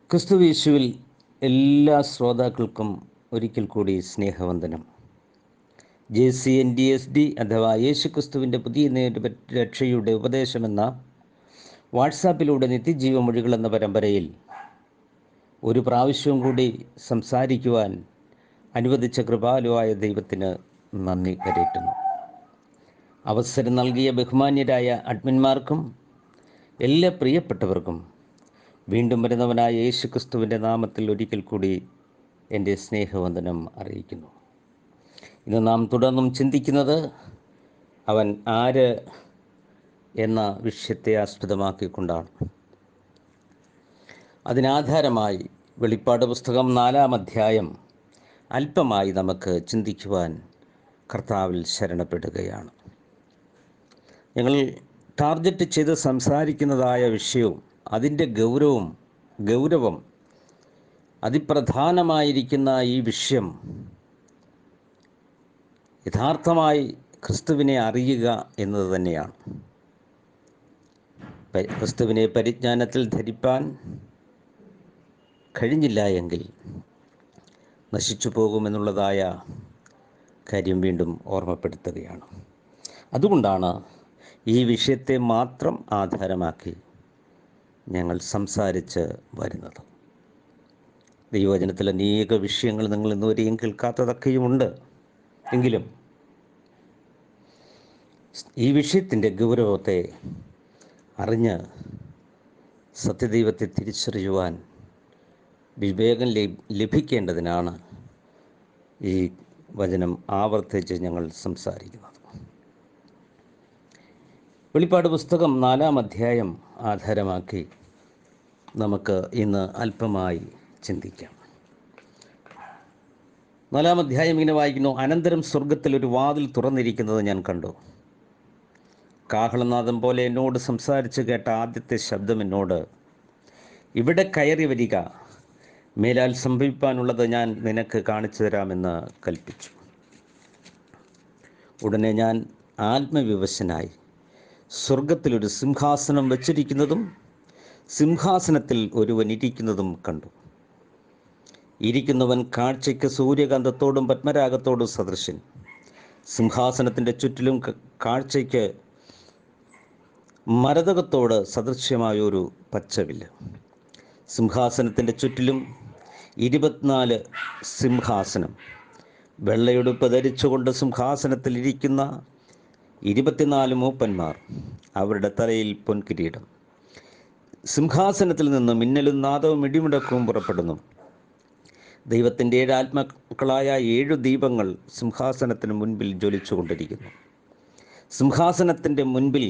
ക്രിസ്തുയേശുവിൽ എല്ലാ ശ്രോതാക്കൾക്കും ഒരിക്കൽ കൂടി സ്നേഹവന്ദനം. JCNDSD അഥവാ യേശു ക്രിസ്തുവിൻ്റെ പുതിയ രക്ഷയുടെ ഉപദേശമെന്ന വാട്സാപ്പിലൂടെ നിത്യജീവമൊഴികൾ എന്ന പരമ്പരയിൽ ഒരു പ്രാവശ്യവും കൂടി സംസാരിക്കുവാൻ അനുവദിച്ച കൃപാലുവായ ദൈവത്തിന് നന്ദി കരേറ്റുന്നു. അവസരം നൽകിയ ബഹുമാന്യരായ അഡ്മിന്മാർക്കും എല്ലാ പ്രിയപ്പെട്ടവർക്കും വീണ്ടും വരുന്നവനായ യേശു ക്രിസ്തുവിൻ്റെ നാമത്തിൽ ഒരിക്കൽ കൂടി എൻ്റെ സ്നേഹവന്ദനം അറിയിക്കുന്നു. ഇന്ന് നാം തുടർന്നും ചിന്തിക്കുന്നത് അവൻ ആര് എന്ന വിഷയത്തെ ആസ്പദമാക്കിക്കൊണ്ടാണ്. അതിനാധാരമായി വെളിപ്പാട് പുസ്തകം 4-ാം അധ്യായം അല്പമായി നമുക്ക് ചിന്തിക്കുവാൻ കർത്താവിൽ ശരണപ്പെടുകയാണ്. ഞങ്ങൾ ടാർഗറ്റ് ചെയ്ത് സംസാരിക്കുന്നതായ വിഷയവും അതിൻ്റെ ഗൗരവം അതിപ്രധാനമായിരിക്കുന്ന ഈ വിഷയം യഥാർത്ഥമായി ക്രിസ്തുവിനെ അറിയുക എന്നത് തന്നെയാണ്. ക്രിസ്തുവിനെ പരിജ്ഞാനത്തിൽ ധരിപ്പാൻ കഴിഞ്ഞില്ല എങ്കിൽ നശിച്ചു പോകുമെന്നുള്ളതായ കാര്യം വീണ്ടും ഓർമ്മപ്പെടുത്തുകയാണ്. അതുകൊണ്ടാണ് ഈ വിഷയത്തെ മാത്രം ആധാരമാക്കി ഞങ്ങൾ സംസാരിച്ച് വരുന്നത്. ദൈവവചനത്തിൽ അനേക വിഷയങ്ങൾ നിങ്ങൾ ഇന്നുവരെയും കേൾക്കാത്തതൊക്കെയുമുണ്ട്. എങ്കിലും ഈ വിഷയത്തിൻ്റെ ഗൗരവത്തെ അറിഞ്ഞ് സത്യദൈവത്തെ തിരിച്ചറിയുവാൻ വിവേകം ലഭിക്കേണ്ടതിനാണ് ഈ വചനം ആവർത്തിച്ച് ഞങ്ങൾ സംസാരിക്കുന്നത്. വെളിപ്പാട് പുസ്തകം 4-ാം അധ്യായം ആധാരമാക്കി നമുക്ക് ഇന്ന് അല്പമായി ചിന്തിക്കാം. 4-ാം അധ്യായം ഇങ്ങനെ വായിക്കുന്നു: അനന്തരം സ്വർഗത്തിൽ ഒരു വാതിൽ തുറന്നിരിക്കുന്നത് ഞാൻ കണ്ടു. കാഹളനാദം പോലെ എന്നോട് സംസാരിച്ച് കേട്ട ആദ്യത്തെ ശബ്ദം എന്നോട്, ഇവിടെ കയറി വരിക, മേലാൽ സംഭവിപ്പാനുള്ളത് ഞാൻ നിനക്ക് കാണിച്ചു തരാമെന്ന് കൽപ്പിച്ചു. ഉടനെ ഞാൻ ആത്മവിവശനായി സ്വർഗത്തിലൊരു സിംഹാസനം വച്ചിരിക്കുന്നതും സിംഹാസനത്തിൽ ഒരുവൻ ഇരിക്കുന്നതും കണ്ടു. ഇരിക്കുന്നവൻ കാഴ്ചയ്ക്ക് സൂര്യകാന്തത്തോടും പത്മരാഗത്തോടും സദൃശൻ. സിംഹാസനത്തിൻ്റെ ചുറ്റിലും കാഴ്ചയ്ക്ക് മരതകത്തോട് സദൃശ്യമായൊരു പച്ചവില്ല്. സിംഹാസനത്തിൻ്റെ ചുറ്റിലും 24 സിംഹാസനം. വെള്ളയുടുപ്പ് ധരിച്ചുകൊണ്ട് സിംഹാസനത്തിൽ ഇരിക്കുന്ന 24 മൂപ്പന്മാർ, അവരുടെ തലയിൽ പൊൻകിരീടം. സിംഹാസനത്തിൽ നിന്ന് മിന്നലും നാദവും ഇടിമുടക്കവും പുറപ്പെടുന്നു. ദൈവത്തിൻ്റെ 7 ആത്മാക്കളായ 7 ദീപങ്ങൾ സിംഹാസനത്തിന് മുൻപിൽ ജ്വലിച്ചുകൊണ്ടിരിക്കുന്നു. സിംഹാസനത്തിൻ്റെ മുൻപിൽ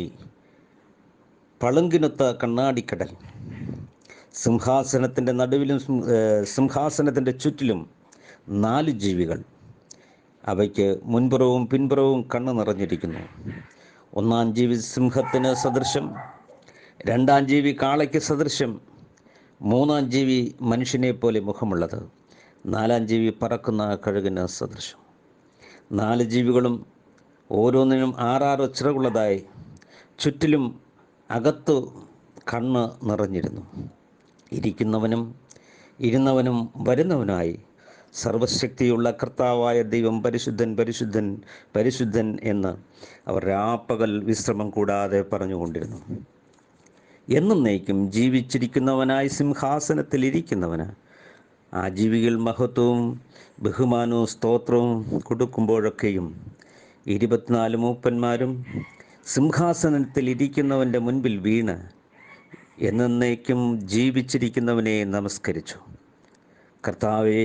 പളുങ്കിനൊത്ത കണ്ണാടിക്കടൽ. സിംഹാസനത്തിൻ്റെ നടുവിലും സിംഹാസനത്തിൻ്റെ ചുറ്റിലും 4 ജീവികൾ. അവയ്ക്ക് മുൻപുറവും പിൻപുറവും കണ്ണ് നിറഞ്ഞിരിക്കുന്നു. 1-ാം ജീവി സിംഹത്തിന് സദൃശം, 2-ാം ജീവി കാളയ്ക്ക് സദൃശം, 3-ാം ജീവി മനുഷ്യനെ പോലെ മുഖമുള്ളത്, 4-ാം ജീവി പറക്കുന്ന കഴുകിന് സദൃശം. 4 ജീവികളും ഓരോന്നിനും 6 ചിറകുള്ളതായി ചുറ്റിലും അകത്തു കണ്ണ് നിറഞ്ഞിരുന്നു. ഇരിക്കുന്നവനും ഇരുന്നവനും വരുന്നവനായി സർവശക്തിയുള്ള കർത്താവായ ദൈവം പരിശുദ്ധൻ പരിശുദ്ധൻ പരിശുദ്ധൻ എന്ന് അവർ രാപ്പകൽ വിശ്രമം കൂടാതെ പറഞ്ഞുകൊണ്ടിരുന്നു. എന്നേക്കും ജീവിച്ചിരിക്കുന്നവനായി സിംഹാസനത്തിൽ ഇരിക്കുന്നവന് ആ ജീവികൾ മഹത്വവും ബഹുമാനവും സ്തോത്രവും കൊടുക്കുമ്പോഴൊക്കെയും 24 മൂപ്പന്മാരും സിംഹാസനത്തിൽ ഇരിക്കുന്നവൻ്റെ മുൻപിൽ വീണ് എന്നേക്കും ജീവിച്ചിരിക്കുന്നവനെ നമസ്കരിച്ചു. കർത്താവേ,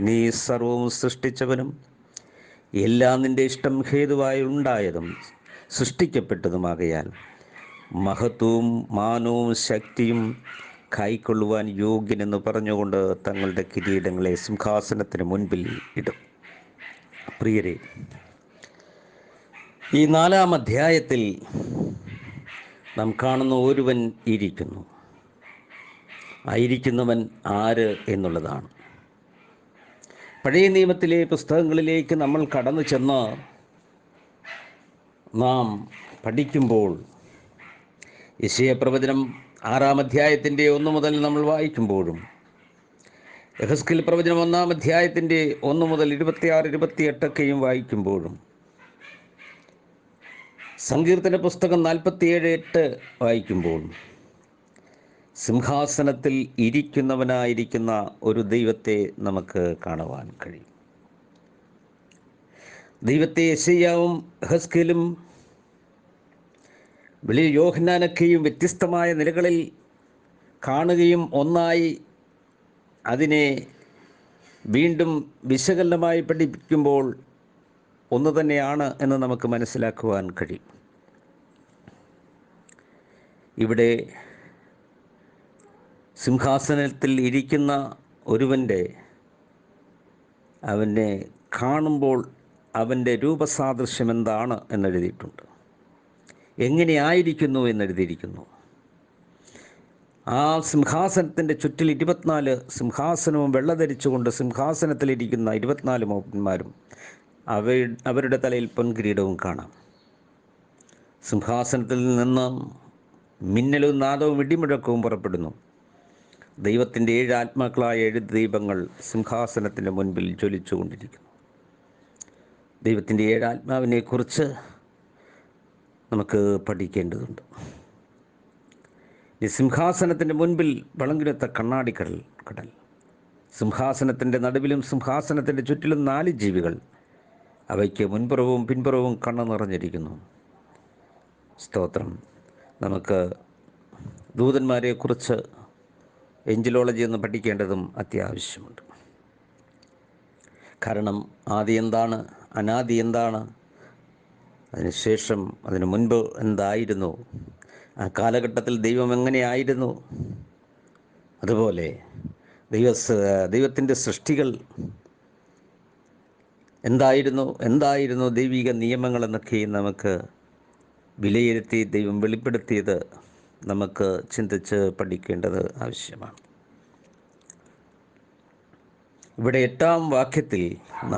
നീ സർവവും സൃഷ്ടിച്ചവനും എല്ലാം നിൻ്റെ ഇഷ്ടം ഹേതുവായി ഉണ്ടായതും സൃഷ്ടിക്കപ്പെട്ടതുമാകയാൽ മഹത്വവും മാനവും ശക്തിയും കൈക്കൊള്ളുവാൻ യോഗ്യനെന്ന് പറഞ്ഞുകൊണ്ട് തങ്ങളുടെ കിരീടങ്ങളെ സിംഹാസനത്തിന് മുൻപിൽ ഇടും. പ്രിയരെ, ഈ 4-ാം അധ്യായത്തിൽ നാം കാണുന്ന ഒരുവൻ ഇരിക്കുന്നു. ആയിരിക്കുന്നവൻ ആര് എന്നുള്ളതാണ്. പഴയ നിയമത്തിലെ പുസ്തകങ്ങളിലേക്ക് നമ്മൾ കടന്നു ചെന്ന് നാം പഠിക്കുമ്പോൾ യെശയ്യാ പ്രവചനം 6-ാം അധ്യായത്തിൻ്റെ 1 മുതൽ നമ്മൾ വായിക്കുമ്പോഴും, യെഹെസ്കേൽ പ്രവചനം 1-ാം അധ്യായത്തിൻ്റെ 1 മുതൽ 26-28 വായിക്കുമ്പോഴും, സങ്കീർത്തന പുസ്തകം 47:8 വായിക്കുമ്പോഴും, സിംഹാസനത്തിൽ ഇരിക്കുന്നവനായിരിക്കുന്ന ഒരു ദൈവത്തെ നമുക്ക് കാണുവാൻ കഴിയും. ദൈവത്തെ യെശയ്യാവും യെഹെസ്കേലും വെളിയിൽ യോഹന്നാനൊക്കെയും വ്യത്യസ്തമായ നിലകളിൽ കാണുകയും ഒന്നായി അതിനെ വീണ്ടും വിശകലനമായി പഠിപ്പിക്കുമ്പോൾ ഒന്ന് തന്നെയാണ് എന്ന് നമുക്ക് മനസ്സിലാക്കുവാൻ കഴിയും. ഇവിടെ സിംഹാസനത്തിൽ ഇരിക്കുന്ന അവനെ കാണുമ്പോൾ അവൻ്റെ രൂപസാദൃശ്യം എന്താണ് എന്നെഴുതിയിട്ടുണ്ട്. എങ്ങനെയായിരിക്കുന്നു എന്നെഴുതിയിരിക്കുന്നു. ആ സിംഹാസനത്തിൻ്റെ ചുറ്റിൽ 24 സിംഹാസനവും വെള്ളധരിച്ചുകൊണ്ട് സിംഹാസനത്തിലിരിക്കുന്ന 24 മൂപ്പന്മാരും അവരുടെ തലയിൽ പൊൻകിരീടവും കാണാം. സിംഹാസനത്തിൽ നിന്ന് മിന്നലും നാദവും ഇടിമുഴക്കവും പുറപ്പെടുന്നു. ദൈവത്തിൻ്റെ 7 ആത്മാക്കളായ 7 ദീപങ്ങൾ സിംഹാസനത്തിൻ്റെ മുൻപിൽ ജ്വലിച്ചുകൊണ്ടിരിക്കുന്നു. ദൈവത്തിൻ്റെ 7 ആത്മാവിനെക്കുറിച്ച് നമുക്ക് പഠിക്കേണ്ടതുണ്ട്. ഈ സിംഹാസനത്തിൻ്റെ മുൻപിൽ വളങ്കിടത്ത കടൽ, സിംഹാസനത്തിൻ്റെ നടുവിലും സിംഹാസനത്തിൻ്റെ ചുറ്റിലും 4 ജീവികൾ, അവയ്ക്ക് മുൻപുറവും പിൻപുറവും കണ്ണ് നിറഞ്ഞിരിക്കുന്നു. സ്തോത്രം. നമുക്ക് ദൂതന്മാരെക്കുറിച്ച് എഞ്ചിലോളജി ഒന്ന് പഠിക്കേണ്ടതും അത്യാവശ്യമുണ്ട്. കാരണം ആദി എന്താണ്, അനാദി എന്താണ്, അതിനുശേഷം അതിനു മുൻപ് എന്തായിരുന്നു, ആ കാലഘട്ടത്തിൽ ദൈവം എങ്ങനെയായിരുന്നു, അതുപോലെ ദൈവത്തിൻ്റെ സൃഷ്ടികൾ എന്തായിരുന്നു ദൈവിക നിയമങ്ങളെന്നൊക്കെ നമുക്ക് വിലയിരുത്തി ദൈവം വെളിപ്പെടുത്തിയത് നമുക്ക് ചിന്തിച്ച് പഠിക്കേണ്ടത് ആവശ്യമാണ്. ഇവിടെ 8-ാം വാക്യത്തിൽ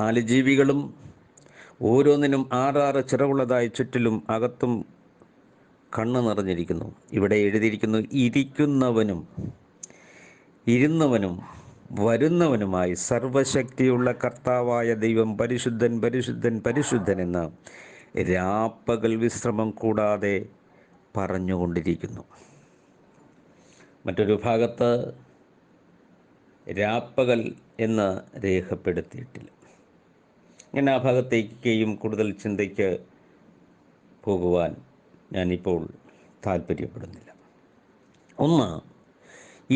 4 ജീവികളും ഓരോന്നിനും 6 ചിറകുള്ളതായി ചുറ്റിലും അകത്തും കണ്ണ് നിറഞ്ഞിരിക്കുന്നു. ഇവിടെ എഴുതിയിരിക്കുന്നു, ഇരിക്കുന്നവനും ഇരുന്നവനും വരുന്നവനുമായി സർവശക്തിയുള്ള കർത്താവായ ദൈവം പരിശുദ്ധൻ പരിശുദ്ധൻ പരിശുദ്ധൻ എന്ന് രാപ്പകൽ വിശ്രമം കൂടാതെ പറഞ്ഞുകൊണ്ടിരിക്കുന്നു. മറ്റൊരു ഭാഗത്ത് രാപ്പകൽ എന്ന് രേഖപ്പെടുത്തിയിട്ടില്ല. ഞാൻ ആ ഭാഗത്തേക്കും കൂടുതൽ ചിന്തയ്ക്ക് പോകുവാൻ ഞാനിപ്പോൾ താല്പര്യപ്പെടുന്നില്ല. ഒന്ന്,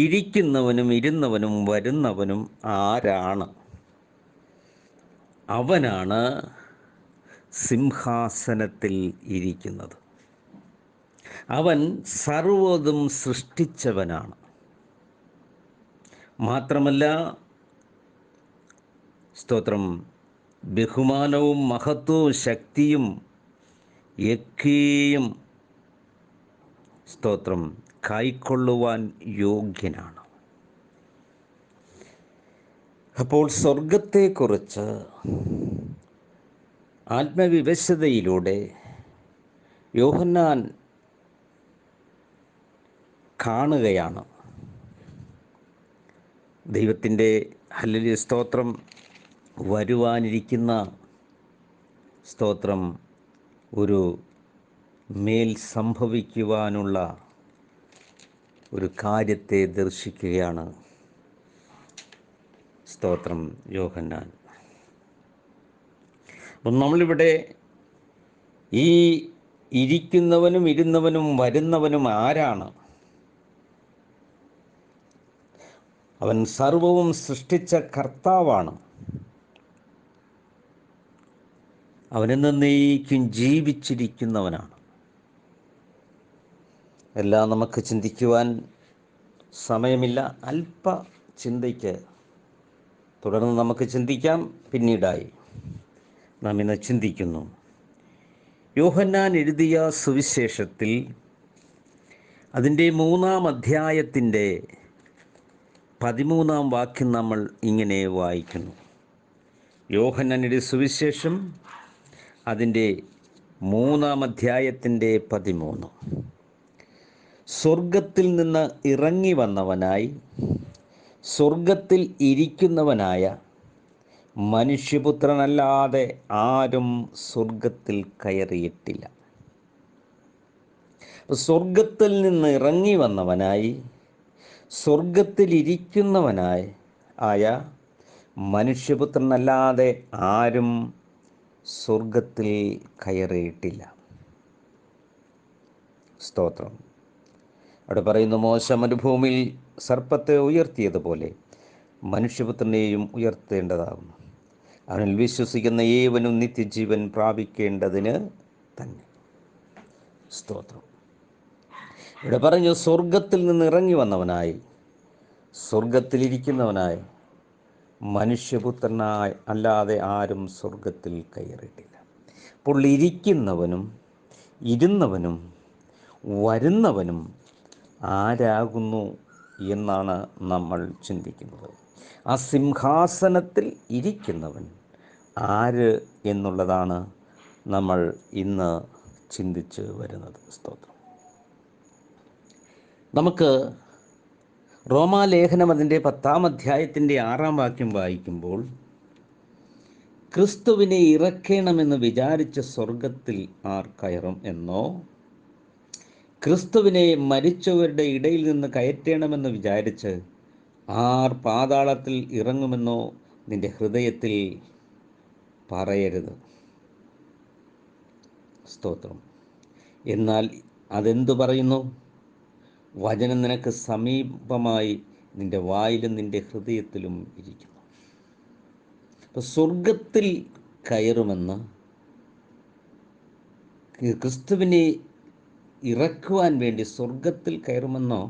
ഇരിക്കുന്നവനും ഇരുന്നവനും വരുന്നവനും ആരാണ്? അവനാണ് സിംഹാസനത്തിൽ ഇരിക്കുന്നത്. അവൻ സർവ്വതും സൃഷ്ടിച്ചവനാണ്. മാത്രമല്ല, സ്തോത്രം, ബഹുമാനവും മഹത്വവും ശക്തിയും ഒക്കെയും സ്തോത്രം കൈക്കൊള്ളുവാൻ യോഗ്യനാണ്. അപ്പോൾ സ്വർഗത്തെക്കുറിച്ച് ആത്മവിവശതയിലൂടെ യോഹന്നാൻ കാണുകയാണ്. ദൈവത്തിൻ്റെ ഹല്ലേലൂയ സ്തോത്രം വരുവാനിരിക്കുന്ന സ്തോത്രം ഒരു മേൽ സംഭവിക്കുവാനുള്ള ഒരു കാര്യത്തെ ദർശിക്കുകയാണ് സ്തോത്രം യോഹന്നാൻ. അപ്പം നമ്മളിവിടെ ഈ ഇരിക്കുന്നവനും ഇരുന്നവനും വരുന്നവനും ആരാണ്? അവൻ സർവവും സൃഷ്ടിച്ച കർത്താവാണ്. അവനെന്നേക്കും ജീവിച്ചിരിക്കുന്നവനാണ്. എല്ലാം നമുക്ക് ചിന്തിക്കുവാൻ സമയമില്ല. അല്പ ചിന്തയ്ക്ക് തുടർന്ന് നമുക്ക് ചിന്തിക്കാം. പിന്നീടായി നാം ഇന്ന് ചിന്തിക്കുന്നു. യോഹന്നാൻ എഴുതിയ സുവിശേഷത്തിൽ അതിൻ്റെ 3-ാം അധ്യായത്തിൻ്റെ 13-ാം വാക്യം നമ്മൾ ഇങ്ങനെ വായിക്കുന്നു. യോഹന്നാന്റെ സുവിശേഷം അതിൻ്റെ 3-ാം അധ്യായത്തിൻ്റെ 13. സ്വർഗത്തിൽ നിന്ന് ഇറങ്ങി വന്നവനായി സ്വർഗത്തിൽ ഇരിക്കുന്നവനായ മനുഷ്യപുത്രനല്ലാതെ ആരും സ്വർഗത്തിൽ കയറിയിട്ടില്ല. സ്വർഗത്തിൽ നിന്ന് ഇറങ്ങി വന്നവനായി സ്വർഗത്തിലിരിക്കുന്നവനായ മനുഷ്യപുത്രനല്ലാതെ ആരും സ്വർഗത്തിൽ കയറിയിട്ടില്ല. സ്തോത്രം. അവിടെ പറയുന്നു, മോശ മരുഭൂമിയിൽ സർപ്പത്തെ ഉയർത്തിയതുപോലെ മനുഷ്യപുത്രനെയും ഉയർത്തേണ്ടതാകുന്നു. അവനിൽ വിശ്വസിക്കുന്ന ഏവനും നിത്യജീവൻ പ്രാപിക്കേണ്ടതിന് തന്നെ. സ്തോത്രം. ഇവിടെ പറഞ്ഞു, സ്വർഗത്തിൽ നിന്ന് ഇറങ്ങി വന്നവനായി സ്വർഗത്തിലിരിക്കുന്നവനായി മനുഷ്യപുത്രനായി അല്ലാതെ ആരും സ്വർഗത്തിൽ കയറിയിട്ടില്ല. അപ്പോൾ ഇരിക്കുന്നവനും ഇരുന്നവനും വരുന്നവനും ആരാകുന്നു എന്നാണ് നമ്മൾ ചിന്തിക്കുന്നത്. ആ സിംഹാസനത്തിൽ ഇരിക്കുന്നവൻ ആര് എന്നുള്ളതാണ് നമ്മൾ ഇന്ന് ചിന്തിച്ച് വരുന്നത്. സ്തോത്രം. നമുക്ക് റോമാലേഖനം അതിൻ്റെ 10-ാം അധ്യായത്തിൻ്റെ 6-ാം വാക്യം വായിക്കുമ്പോൾ, ക്രിസ്തുവിനെ ഇറക്കണമെന്ന് വിചാരിച്ച സ്വർഗത്തിൽ ആർ കയറും എന്നോ, ക്രിസ്തുവിനെ മരിച്ചവരുടെ ഇടയിൽ നിന്ന് കയറ്റണമെന്ന് വിചാരിച്ച് ആർ പാതാളത്തിൽ ഇറങ്ങുമെന്നോ നിന്റെ ഹൃദയത്തിൽ പറയരുത്. സ്തോത്രം. എന്നാൽ അതെന്തു പറയുന്നു? വചനം നിനക്ക് സമീപമായി നിന്റെ വായിലും നിന്റെ ഹൃദയത്തിലും ഇരിക്കുന്നു. അപ്പോൾ സ്വർഗത്തിൽ കയറുമെന്ന്, ക്രിസ്തുവിനെ ഇറക്കുവാൻ വേണ്ടി സ്വർഗത്തിൽ കയറുമെന്നോ,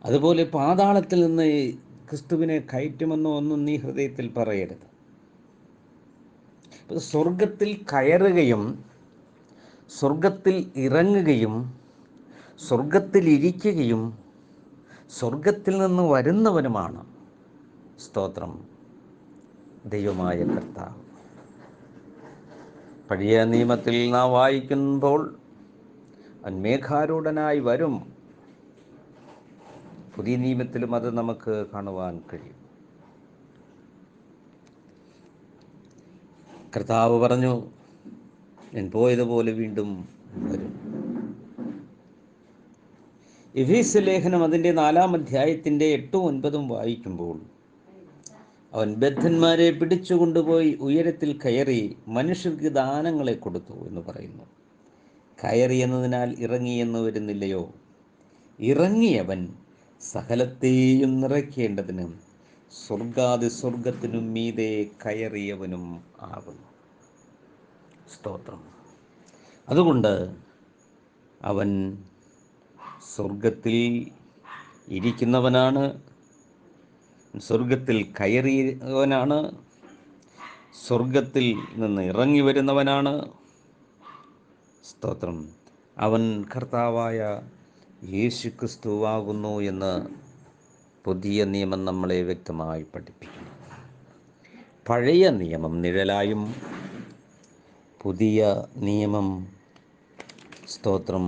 അതുപോലെ പാതാളത്തിൽ നിന്ന് ക്രിസ്തുവിനെ കയറ്റുമെന്നോ ഒന്നും നീ ഹൃദയത്തിൽ പറയരുത്. സ്വർഗത്തിൽ കയറുകയും സ്വർഗത്തിൽ ഇറങ്ങുകയും സ്വർഗത്തിൽ ഇരിക്കുകയും സ്വർഗത്തിൽ നിന്ന് വരുന്നവനുമാണ്, സ്തോത്രം, ദൈവമായ കർത്താവ്. പഴയ നിയമത്തിൽ നാം വായിക്കുമ്പോൾ അവൻ മേഘാരൂഢനായി വരും. പുതിയ നിയമത്തിലും അത് നമുക്ക് കാണുവാൻ കഴിയും. കർത്താവ് പറഞ്ഞു, ഞാൻ പോയതുപോലെ വീണ്ടും വരും. എഫേസ്യ ലേഖനം അതിൻ്റെ 4-ാം അധ്യായത്തിൻ്റെ 8-9 വായിക്കുമ്പോൾ, അവൻ ബദ്ധന്മാരെ പിടിച്ചുകൊണ്ടുപോയി ഉയരത്തിൽ കയറി മനുഷ്യർക്ക് ദാനങ്ങളെ കൊടുത്തു എന്ന് പറയുന്നു. കയറി എന്നതിനാൽ ഇറങ്ങി എന്ന് വരുന്നില്ലയോ? ഇറങ്ങിയവൻ സകലത്തെയും നിറയ്ക്കേണ്ടതിന് സ്വർഗാതിസ്വർഗത്തിനും മീതെ കയറിയവനും ആകുന്നു. സ്തോത്രം. അതുകൊണ്ട് അവൻ സ്വർഗത്തിൽ ഇരിക്കുന്നവനാണ്, സ്വർഗത്തിൽ കയറിയവനാണ്, സ്വർഗത്തിൽ നിന്ന് ഇറങ്ങി വരുന്നവനാണ്. സ്തോത്രം. അവൻ കർത്താവായ യേശു ക്രിസ്തുവാകുന്നു എന്ന് പുതിയ നിയമം നമ്മളെ വ്യക്തമായി പഠിപ്പിക്കുന്നു. പഴയ നിയമം നിഴലായും പുതിയ നിയമം, സ്തോത്രം,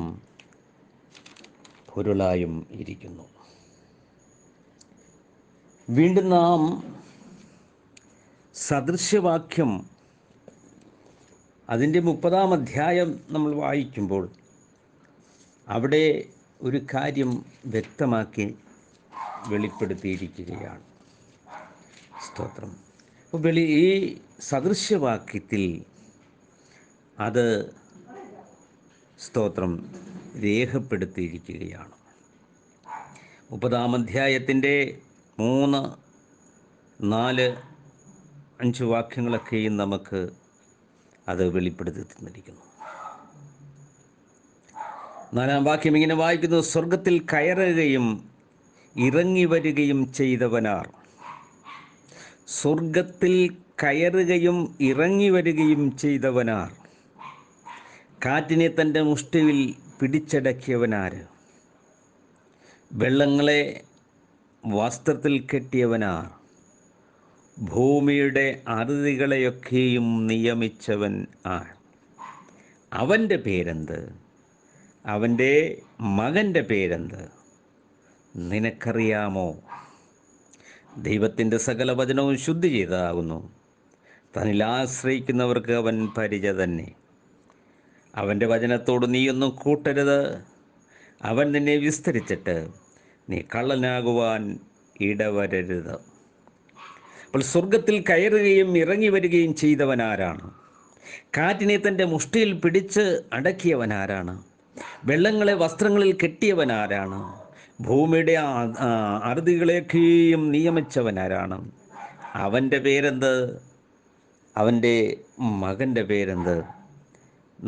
പൊരുളായും ഇരിക്കുന്നു. വീണ്ടും നാം സദൃശ്യവാക്യം അതിൻ്റെ 30-ാം അധ്യായം നമ്മൾ വായിക്കുമ്പോൾ അവിടെ ഒരു കാര്യം വ്യക്തമാക്കി വെളിപ്പെടുത്തിയിരിക്കുകയാണ്. സ്തോത്രം. അപ്പോൾ ഈ സദൃശ്യവാക്യത്തിൽ അത്, സ്തോത്രം, രേഖപ്പെടുത്തിയിരിക്കുകയാണ്. 30-ാം അധ്യായത്തിൻ്റെ 3, 4, 5 വാക്യങ്ങളൊക്കെയും നമുക്ക് അത് വെളിപ്പെടുത്തി തന്നിരിക്കുന്നു. 4-ാം വാക്യം ഇങ്ങനെ വായിക്കുന്നു, സ്വർഗത്തിൽ കയറുകയും ഇറങ്ങി വരികയും ചെയ്തവനാർ. സ്വർഗത്തിൽ കയറുകയും ഇറങ്ങി വരികയും ചെയ്തവനാർ. കാറ്റിനെ തൻ്റെ മുഷ്ടിയിൽ പിടിച്ചടക്കിയവനാര്? വെള്ളങ്ങളെ വസ്ത്രത്തിൽ കെട്ടിയവനാർ? ഭൂമിയുടെ അറുതികളെയൊക്കെയും നിയമിച്ചവൻ ആർ? അവൻ്റെ പേരെന്ത്? അവൻ്റെ മകൻ്റെ പേരെന്ത് നിനക്കറിയാമോ? ദൈവത്തിൻ്റെ സകല വചനവും ശുദ്ധി ചെയ്തതാകുന്നു. തന്നിൽ ആശ്രയിക്കുന്നവർക്ക് അവൻ പരിച തന്നെ. അവൻ്റെ വചനത്തോട് നീയൊന്നും കൂട്ടരുത്. അവൻ നിന്നെ വിസ്തരിച്ചിട്ട് നീ കള്ളനാകുവാൻ ഇടവരരുത്. അപ്പോൾ സ്വർഗത്തിൽ കയറുകയും ഇറങ്ങി വരികയും ചെയ്തവനാരാണ്? കാറ്റിനെ തൻ്റെ മുഷ്ടിയിൽ പിടിച്ച് അടക്കിയവനാരാണ്? വെള്ളങ്ങളെ വസ്ത്രങ്ങളിൽ കെട്ടിയവനാരാണ്? ഭൂമിയുടെ അറുതികളെയൊക്കെയും നിയമിച്ചവനാരാണ്? അവൻ്റെ പേരെന്ത്? അവൻ്റെ മകൻ്റെ പേരെന്ത്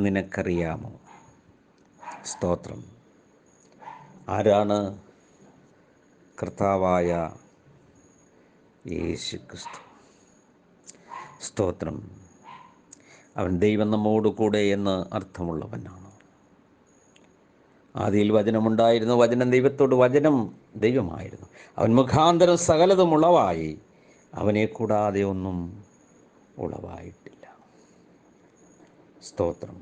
നിനക്കറിയാമോ? സ്തോത്രം. ആരാണ്? കർത്താവായ യേശു ക്രിസ്തു. സ്തോത്രം. അവൻ ദൈവം നമ്മോട് കൂടെ എന്ന് അർത്ഥമുള്ളവനാണ്. ആദിയിൽ വചനമുണ്ടായിരുന്നു, വചനം ദൈവത്തോട്, വചനം ദൈവമായിരുന്നു. അവൻ മുഖാന്തരം സകലതും ഉളവായി, അവനെ കൂടാതെ ഒന്നും ഉളവായിട്ടില്ല. സ്തോത്രം.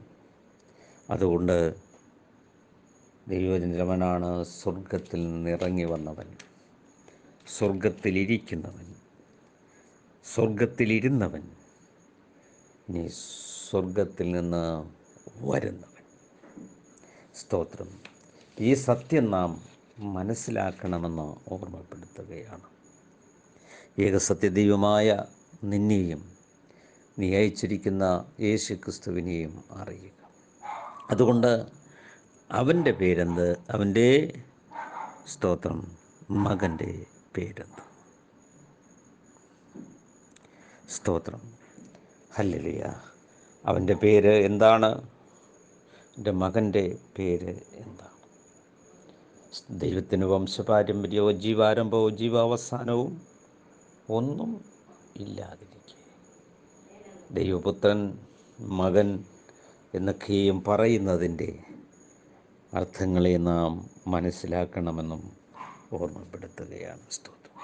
അതുകൊണ്ട് ദൈവജനവനാണ് സ്വർഗത്തിൽ നിന്നിറങ്ങി വന്നവൻ, സ്വർഗത്തിലിരിക്കുന്നവൻ, സ്വർഗത്തിലിരുന്നവൻ, ഇനി സ്വർഗത്തിൽ നിന്ന് വരുന്നവൻ. സ്തോത്രം. ഈ സത്യം നാം മനസ്സിലാക്കണമെന്ന് ഓർമ്മപ്പെടുത്തുകയാണ്. ഏകസത്യദൈവമായ നിന്നെയും നീ അയച്ചിരിക്കുന്ന യേശു ക്രിസ്തുവിനെയും അറിയുക. അതുകൊണ്ട് അവൻ്റെ പേരെന്ത്? അവൻ്റെ സ്തോത്രം മകൻ്റെ പേരെന്ത്? സ്തോത്രം. ഹല്ലേലൂയ. അവൻ്റെ പേര് എന്താണ്? എൻ്റെ മകൻ്റെ പേര് എന്താണ്? ദൈവത്തിന് വംശപാരമ്പര്യമോ ജീവാരംഭമോ ജീവാവസാനവും ഒന്നും ഇല്ലാതിരിക്കെ ദൈവപുത്രൻ, മകൻ എന്നൊക്കെയും പറയുന്നതിൻ്റെ അർത്ഥങ്ങളെ നാം മനസ്സിലാക്കണമെന്നും ഓർമ്മപ്പെടുത്തുകയാണ്. സ്തോത്രം.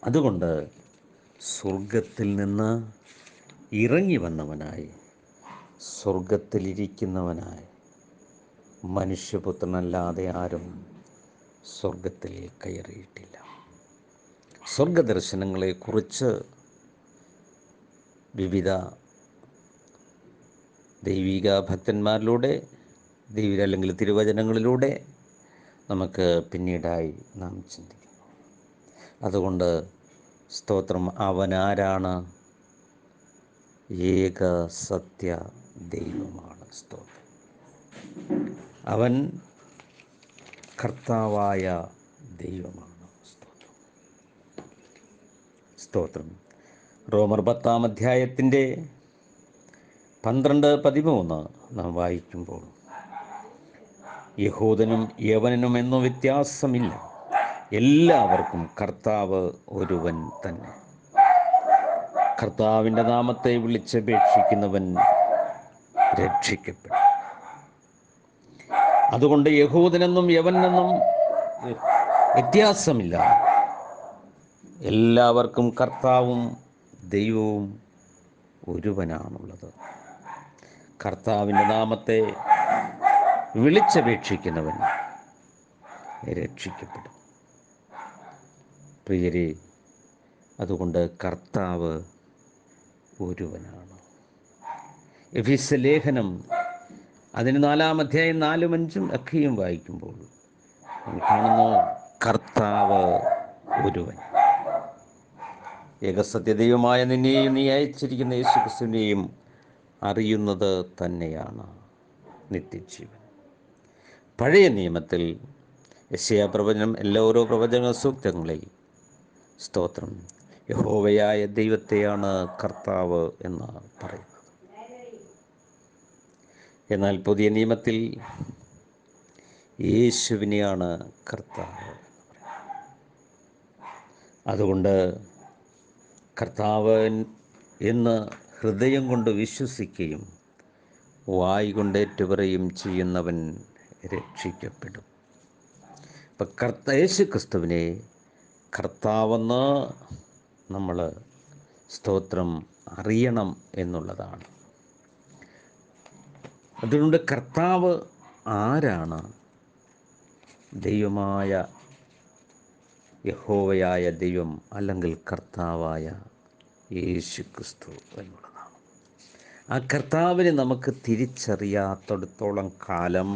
അതുകൊണ്ട് സ്വർഗത്തിൽ നിന്ന് ഇറങ്ങി വന്നവനായി, സ്വർഗത്തിലിരിക്കുന്നവനായി മനുഷ്യപുത്രനല്ലാതെ ആരും സ്വർഗത്തിൽ കയറിയിട്ടില്ല. സ്വർഗദർശനങ്ങളെക്കുറിച്ച് വിവിധ ദൈവിക ഭക്തന്മാരിലൂടെ, ദൈവിക അല്ലെങ്കിൽ തിരുവചനങ്ങളിലൂടെ നമുക്ക് പിന്നീടായി നാം ചിന്തിക്കുന്നു. അതുകൊണ്ട് സ്തോത്രം. അവനാരാണ്? ഏക സത്യ ദൈവമാണ്. സ്തോത്രം. അവൻ കർത്താവായ ദൈവമാണ്. സ്തോത്രം. സ്തോത്രം. റോമർ 10-ാം അധ്യായത്തിൻ്റെ 12-13 നാം വായിക്കുമ്പോൾ, യഹൂദനും യവനനും എന്നോ വ്യത്യാസമില്ല, എല്ലാവർക്കും കർത്താവ് ഒരുവൻ തന്നെ. കർത്താവിൻ്റെ നാമത്തെ വിളിച്ചപേക്ഷിക്കുന്നവൻ രക്ഷിക്കപ്പെടും. അതുകൊണ്ട് യഹൂദനെന്നും യവനെന്നും വ്യത്യാസമില്ല, എല്ലാവർക്കും കർത്താവും ദൈവവും ഒരുവനാണുള്ളത്. കർത്താവിൻ്റെ നാമത്തെ വിളിച്ചപേക്ഷിക്കുന്നവൻ രക്ഷിക്കപ്പെടും. പ്രിയരെ, അതുകൊണ്ട് കർത്താവ് ഒരുവനാണ്. എഫെസ്യ ലേഖനം അതിന് 4-ാം അധ്യായം 4-ഉം 5-ഉം ഒക്കെയും വായിക്കുമ്പോൾ കാണുന്നു, കർത്താവ് ഒരുവൻ. ഏകസത്യദൈവമായ നിന്നെയും നീ അയച്ചിരിക്കുന്ന യേശു ക്രിസ്തുവിനെയും അറിയുന്നത് തന്നെയാണ് നിത്യജീവൻ. പഴയ നിയമത്തിൽ യെശയ്യാ പ്രവചനം, ഓരോ പ്രവചന സൂക്തങ്ങളിൽ സ്തോത്രം യഹോവയായ ദൈവത്തെയാണ് കർത്താവ് എന്ന് പറയുന്നത്. എന്നാൽ പുതിയ നിയമത്തിൽ യേശുവിനെയാണ് കർത്താവ് എന്ന് പറയുന്നത്. അതുകൊണ്ട് കർത്താവ് എന്ന് ഹൃദയം കൊണ്ട് വിശ്വസിക്കുകയും വായ് കൊണ്ട് ഏറ്റുപറയുകയും ചെയ്യുന്നവൻ രക്ഷിക്കപ്പെടും. അപ്പം യേശു ക്രിസ്തുവിനെ കർത്താവെന്ന് നമ്മൾ സ്തോത്രം അറിയണം എന്നുള്ളതാണ്. അതുകൊണ്ട് കർത്താവ് ആരാണ്? ദൈവമായ യഹോവയായ ദൈവം, അല്ലെങ്കിൽ കർത്താവായ യേശു ക്രിസ്തു എന്നുള്ളതാണ്. ആ കർത്താവിനെ നമുക്ക് തിരിച്ചറിയാത്തിടത്തോളം കാലം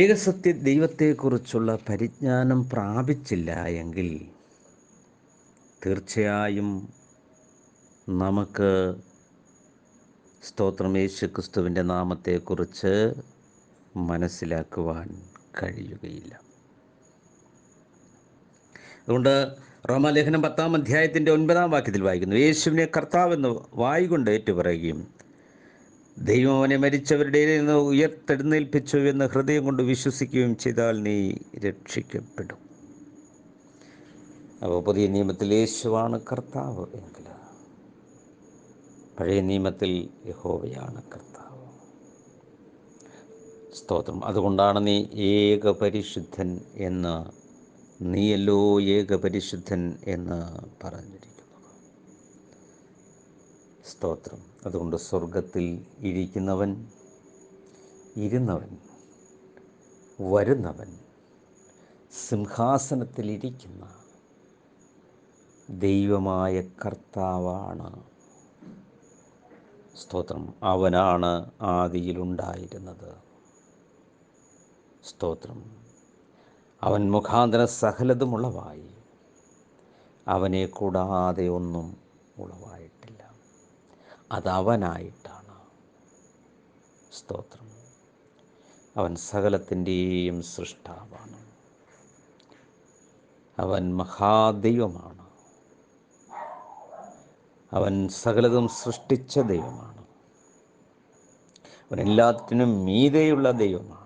ഏകസത്യ ദൈവത്തെക്കുറിച്ചുള്ള പരിജ്ഞാനം പ്രാപിച്ചില്ല എങ്കിൽ തീർച്ചയായും നമുക്ക് സ്തോത്രം യേശു ക്രിസ്തുവിൻ്റെ നാമത്തെക്കുറിച്ച് മനസ്സിലാക്കുവാൻ കഴിയുകയില്ല. അതുകൊണ്ട് റോമാലേഖനം 10-ാം അധ്യായത്തിൻ്റെ 9-ാം വാക്യത്തിൽ വായിക്കുന്നു, യേശുവിനെ കർത്താവെന്ന് വായ്കൊണ്ട് ഏറ്റുപറയുകയും ദൈവം അവനെ മരിച്ചവരുടെ ഇടയിൽ നിന്ന് ഉയർത്തെഴുന്നേൽപ്പിച്ചു എന്ന് ഹൃദയം കൊണ്ട് വിശ്വസിക്കുകയും ചെയ്താൽ നീ രക്ഷിക്കപ്പെടും. അപ്പോൾ പുതിയ നിയമത്തിൽ യേശുവാണ് കർത്താവ് എങ്കിൽ പഴയ നിയമത്തിൽ യഹോവയാണ് കർത്താവ്. സ്തോത്രം. അതുകൊണ്ടാണ് നീ ഏകപരിശുദ്ധൻ എന്ന്, നീയല്ലോ ഏകപരിശുദ്ധൻ എന്ന് പറഞ്ഞിരിക്കുന്നത്. സ്തോത്രം. അതുകൊണ്ട് സ്വർഗത്തിൽ ഇരിക്കുന്നവൻ, ഇരുന്നവൻ, വരുന്നവൻ, സിംഹാസനത്തിലിരിക്കുന്ന ദൈവമായ കർത്താവാണ്. സ്തോത്രം. അവനാണ് ആദിയിലുണ്ടായിരുന്നത്. സ്തോത്രം. അവൻ മുഖാന്തരം സകലതും ഉളവായി, അവനെ കൂടാതെ ഒന്നും ഉളവായിട്ടില്ല. അതവനായിട്ടാണ്. സ്തോത്രം. അവൻ സകലത്തിൻ്റെയും സൃഷ്ടാവാണ്. അവൻ മഹാദൈവമാണ്. അവൻ സകലതും സൃഷ്ടിച്ച ദൈവമാണ്. അവൻ എല്ലാത്തിനും മീതെയുള്ള ദൈവമാണ്.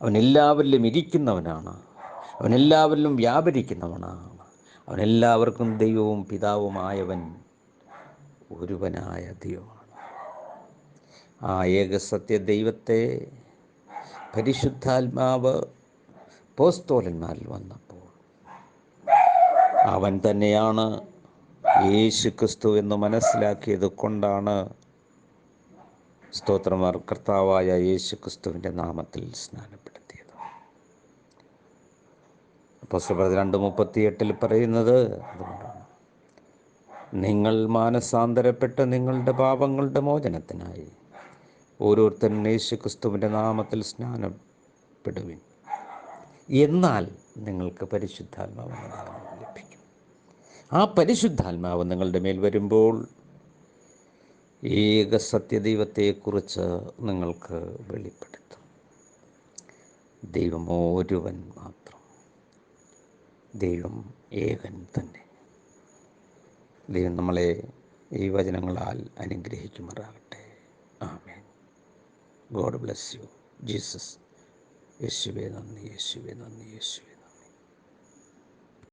അവൻ എല്ലാവരിലും ഇരിക്കുന്നവനാണ്. അവൻ എല്ലാവരിലും വ്യാപരിക്കുന്നവനാണ്. അവൻ എല്ലാവർക്കും ദൈവവും പിതാവുമായവൻ ഒരുവനായ ദൈവമാണ്. ആ ഏകസത്യ ദൈവത്തെ പരിശുദ്ധാത്മാവ് അപ്പോസ്തലന്മാരിൽ വന്നപ്പോൾ അവൻ തന്നെയാണ് യേശു ക്രിസ്തു എന്ന് മനസ്സിലാക്കിയത് കൊണ്ടാണ് സ്തോത്രമാർ കർത്താവായ യേശു ക്രിസ്തുവിൻ്റെ നാമത്തിൽ സ്നാനപ്പെടുത്തിയത്. അപ്പോസ്തലർ 2:38 പറയുന്നത് അതുകൊണ്ടാണ്. നിങ്ങൾ മാനസാന്തരപ്പെട്ട് നിങ്ങളുടെ പാപങ്ങളുടെ മോചനത്തിനായി ഓരോരുത്തരും യേശു ക്രിസ്തുവിൻ്റെ നാമത്തിൽ സ്നാനപ്പെടുവിൻ, എന്നാൽ നിങ്ങൾക്ക് പരിശുദ്ധാത്മാവ് ലഭിക്കും. ആ പരിശുദ്ധാത്മാവ് നിങ്ങളുടെ മേൽ വരുമ്പോൾ ഏക സത്യദൈവത്തെക്കുറിച്ച് നിങ്ങൾക്ക് വെളിപ്പെടുത്തും. ദൈവം ഒരുവൻ മാത്രം, ദൈവം ഏകൻ തന്നെ. ദൈവം നമ്മളെ ഈ വചനങ്ങളാൽ അനുഗ്രഹിക്കുമാറാകട്ടെ. ആമേൻ. God bless you. ജീസസ്. യേശുവേ നന്ദി, യേശുവേ നന്ദി, യേശുവേ.